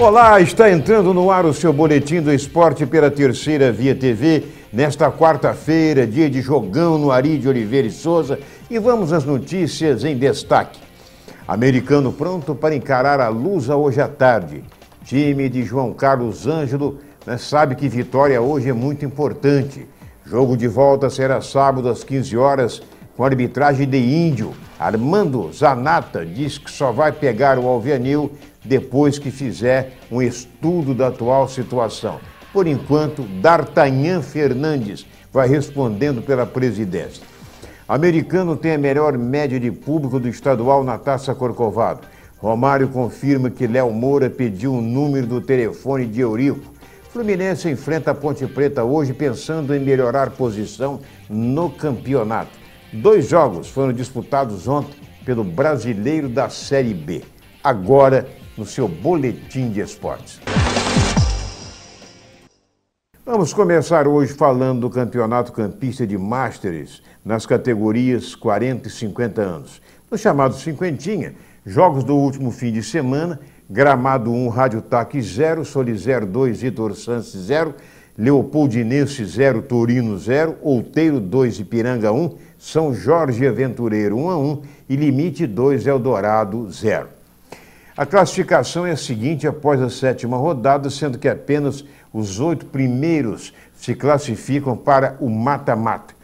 Olá, está entrando no ar o seu boletim do esporte pela Terceira Via TV, nesta quarta-feira, dia de jogão no Ari de Oliveira e Souza, e vamos às notícias em destaque. Americano pronto para encarar a Lusa hoje à tarde. Time de João Carlos Ângelo sabe que vitória hoje é muito importante. Jogo de volta será sábado às 15 horas, com arbitragem de Índio. Armando Zanata diz que só vai pegar o Alvianil depois que fizer um estudo da atual situação. Por enquanto, D'Artagnan Fernandes vai respondendo pela presidência. Americano tem a melhor média de público do estadual na Taça Corcovado. Romário confirma que Léo Moura pediu o número do telefone de Eurico. Fluminense enfrenta a Ponte Preta hoje pensando em melhorar posição no campeonato. 2 jogos foram disputados ontem pelo Brasileiro da Série B. Agora, no seu boletim de esportes. Vamos começar hoje falando do Campeonato Campista de Masters nas categorias 40 e 50 anos. No chamado Cinquentinha, jogos do último fim de semana: Gramado 1, Rádio TAC 0, Solizero 2, Vitor Santos 0, Leopoldinense 0, Torino 0, Outeiro 2, Ipiranga 1, São Jorge Aventureiro 1-1 e Limite 2, Eldorado 0. A classificação é a seguinte após a 7ª rodada, sendo que apenas os 8 primeiros se classificam para o mata-mata.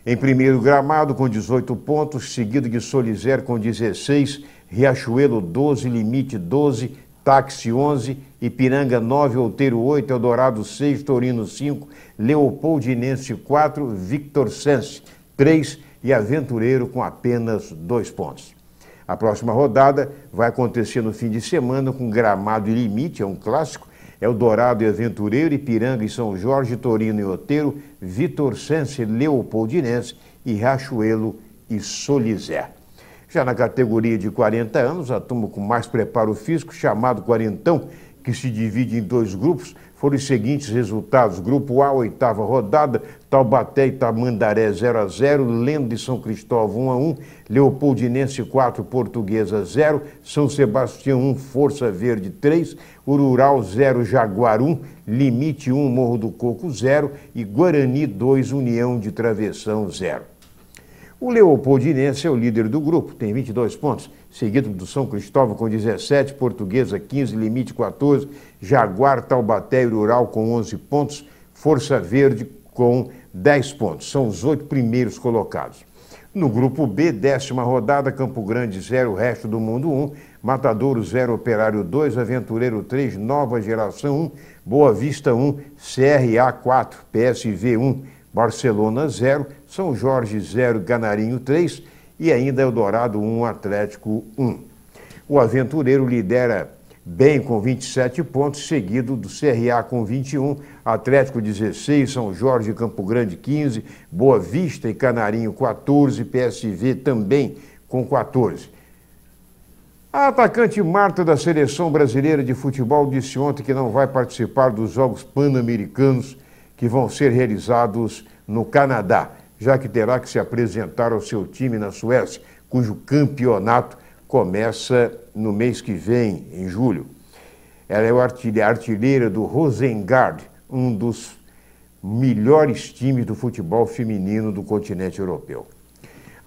Em primeiro, Gramado com 18 pontos, seguido de Solizero com 16, Riachuelo 12, Limite 12, Táxi 11, Ipiranga 9, Outeiro 8, Eldorado 6, Torino 5, Leopoldinense 4, Victor Sense 3 e Aventureiro com apenas 2 pontos. A próxima rodada vai acontecer no fim de semana com Gramado e Limite, é um clássico, Eldorado e Aventureiro, Ipiranga e São Jorge, Torino e Outeiro, Vitor Sense, Leopoldinense e Riachuelo e Solizero. Já na categoria de 40 anos, a turma com mais preparo físico, chamado Quarentão, que se divide em 2 grupos, foram os seguintes resultados. Grupo A, 8ª rodada, Taubaté e Tamandaré 0-0, Lendo de São Cristóvão 1-1, Leopoldinense 4, Portuguesa 0, São Sebastião 1, Força Verde 3, Urural 0, Jaguar 1, Limite 1, Morro do Coco 0 e Guarani 2, União de Travessão 0. O Leopoldinense é o líder do grupo, tem 22 pontos, seguido do São Cristóvão com 17, Portuguesa 15, Limite 14, Jaguar, Taubaté e Rural com 11 pontos, Força Verde com 10 pontos. São os 8 primeiros colocados. No grupo B, 10ª rodada, Campo Grande 0, Resto do Mundo 1, Matadouro 0, Operário 2, Aventureiro 3, Nova Geração 1, Boa Vista 1, CRA 4, PSV 1, Barcelona 0, São Jorge 0, Canarinho 3 e ainda Eldorado 1, Atlético 1. O Aventureiro lidera bem com 27 pontos, seguido do CRA com 21, Atlético 16, São Jorge e Campo Grande 15, Boa Vista e Canarinho 14, PSV também com 14. A atacante Marta da Seleção Brasileira de Futebol disse ontem que não vai participar dos Jogos Pan-Americanos que vão ser realizados no Canadá, já que terá que se apresentar ao seu time na Suécia, cujo campeonato começa no mês que vem, em julho. Ela é a artilheira do Rosengard, um dos melhores times do futebol feminino do continente europeu.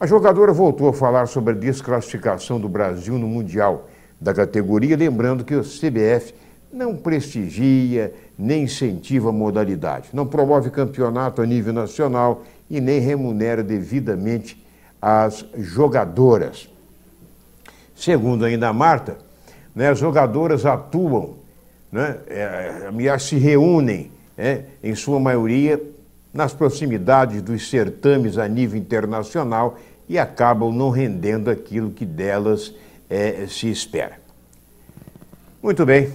A jogadora voltou a falar sobre a desclassificação do Brasil no Mundial da categoria, lembrando que o CBF não prestigia nem incentiva a modalidade, não promove campeonato a nível nacional e nem remunera devidamente as jogadoras. Segundo ainda a Marta, as jogadoras atuam, se reúnem, em sua maioria, nas proximidades dos certames a nível internacional e acabam não rendendo aquilo que delas se espera. Muito bem.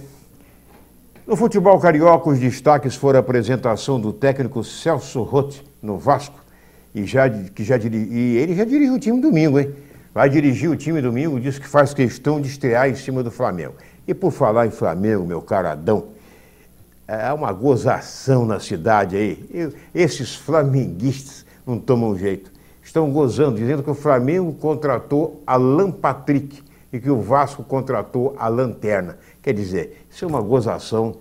No futebol carioca, os destaques foram a apresentação do técnico Celso Roth no Vasco, e ele já dirigiu o time domingo, hein? Vai dirigir o time domingo, diz que faz questão de estrear em cima do Flamengo. E por falar em Flamengo, meu caro Adão, há uma gozação na cidade aí. Esses flamenguistas não tomam jeito. Estão gozando, dizendo que o Flamengo contratou Alan Patrick e que o Vasco contratou a Lanterna. Quer dizer, isso é uma gozação,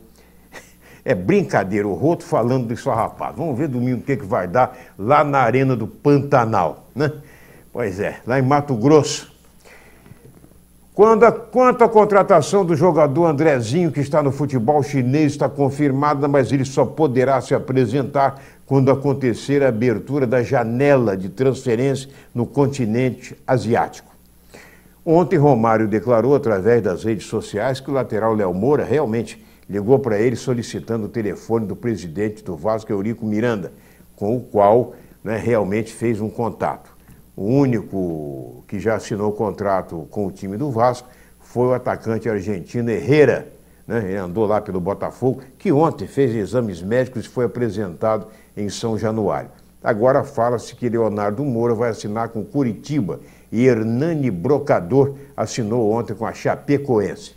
é brincadeira, o Roto falando disso, rapaz. Vamos ver domingo o que vai dar lá na Arena do Pantanal, né? Pois é, lá em Mato Grosso. Quanto à contratação do jogador Andrezinho, que está no futebol chinês, está confirmada, mas ele só poderá se apresentar quando acontecer a abertura da janela de transferência no continente asiático. Ontem, Romário declarou, através das redes sociais, que o lateral Léo Moura realmente ligou para ele solicitando o telefone do presidente do Vasco, Eurico Miranda, com o qual, né, realmente fez um contato. O único que já assinou o contrato com o time do Vasco foi o atacante argentino Herrera, né? Ele andou lá pelo Botafogo, que ontem fez exames médicos e foi apresentado em São Januário. Agora fala-se que Leonardo Moura vai assinar com Curitiba e Hernani Brocador assinou ontem com a Chapecoense.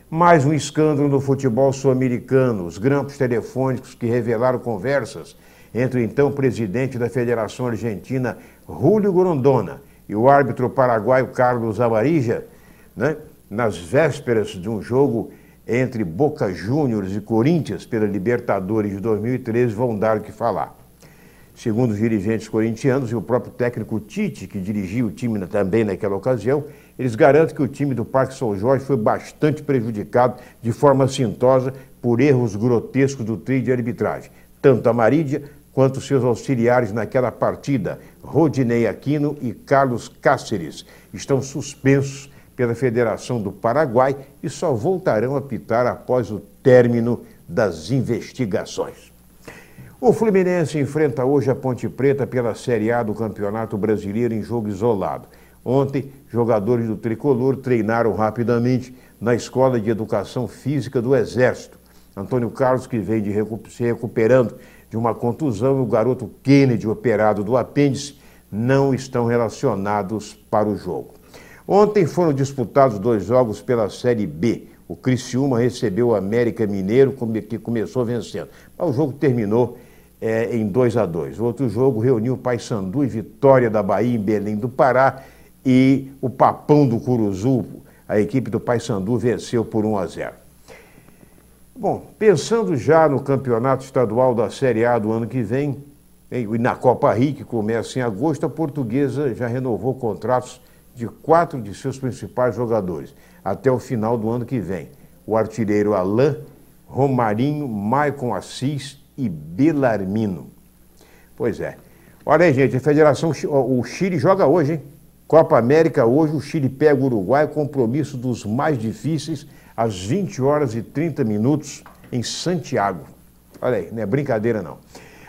Mais um escândalo no futebol sul-americano, os grampos telefônicos que revelaram conversas entre o então presidente da Federação Argentina, Julio Grondona, e o árbitro paraguaio Carlos Amarilla, né, nas vésperas de um jogo entre Boca Juniors e Corinthians pela Libertadores de 2013, vão dar o que falar. Segundo os dirigentes corintianos e o próprio técnico Tite, que dirigia o time também naquela ocasião, eles garantem que o time do Parque São Jorge foi bastante prejudicado de forma assintosa por erros grotescos do trio de arbitragem. Tanto Amarilla quanto seus auxiliares naquela partida, Rodinei Aquino e Carlos Cáceres, estão suspensos pela Federação do Paraguai e só voltarão a apitar após o término das investigações. O Fluminense enfrenta hoje a Ponte Preta pela Série A do Campeonato Brasileiro em jogo isolado. Ontem, jogadores do Tricolor treinaram rapidamente na Escola de Educação Física do Exército. Antônio Carlos, que vem se recuperando de uma contusão, e o garoto Kennedy, operado do apêndice, não estão relacionados para o jogo. Ontem foram disputados 2 jogos pela Série B. O Criciúma recebeu o América Mineiro, que começou vencendo. Mas o jogo terminou em 2-2. O outro jogo reuniu Paysandu e Vitória da Bahia em Belém do Pará e o Papão do Curuzu, a equipe do Paysandu, venceu por 1-0. Bom, pensando já no campeonato estadual da Série A do ano que vem, e na Copa Rio, que começa em agosto, a Portuguesa já renovou contratos de 4 de seus principais jogadores, até o final do ano que vem. O artilheiro Alain, Romarinho, Maicon Assis e Belarmino. Pois é. Olha aí, gente, a Federação, o Chile joga hoje, hein? Copa América hoje, o Chile pega o Uruguai, compromisso dos mais difíceis, às 20h30 em Santiago. Olha aí, não é brincadeira não.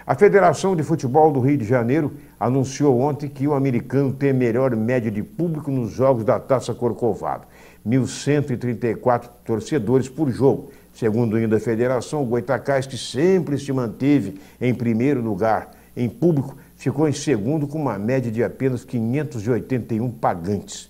A Federação de Futebol do Rio de Janeiro anunciou ontem que o americano tem a melhor média de público nos jogos da Taça Corcovado. 1.134 torcedores por jogo. Segundo ainda a Federação, o Goitacás, que sempre se manteve em primeiro lugar em público, ficou em segundo com uma média de apenas 581 pagantes.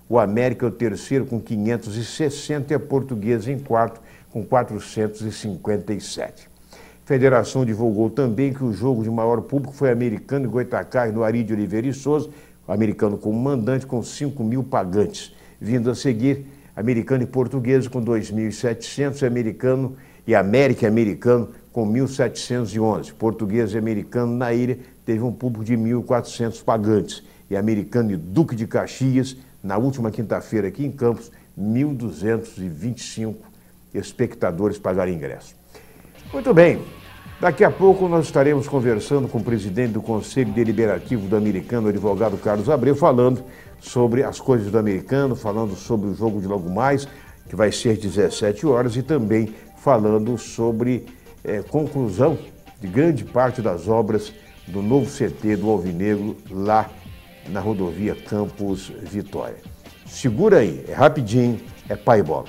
O América é o terceiro com 560 e a Portuguesa em quarto com 457. A Federação divulgou também que o jogo de maior público foi Americano e Goitacás no Ari de Oliveira e Souza, o Americano como mandante com 5.000 pagantes. Vindo a seguir, Americano e Portuguesa com 2.700 e América e Americano com 1.711. Portuguesa e Americano na ilha teve um público de 1.400 pagantes. E Americano e Duque de Caxias, na última quinta-feira aqui em Campos, 1.225 espectadores pagaram ingresso. Muito bem, daqui a pouco nós estaremos conversando com o presidente do Conselho Deliberativo do Americano, o advogado Carlos Abreu, falando sobre as coisas do Americano, falando sobre o jogo de logo mais, que vai ser às 17 horas, e também falando sobre conclusão de grande parte das obras do novo CT do Alvinegro lá na rodovia Campos Vitória. Segura aí, é rapidinho, é pai e bola.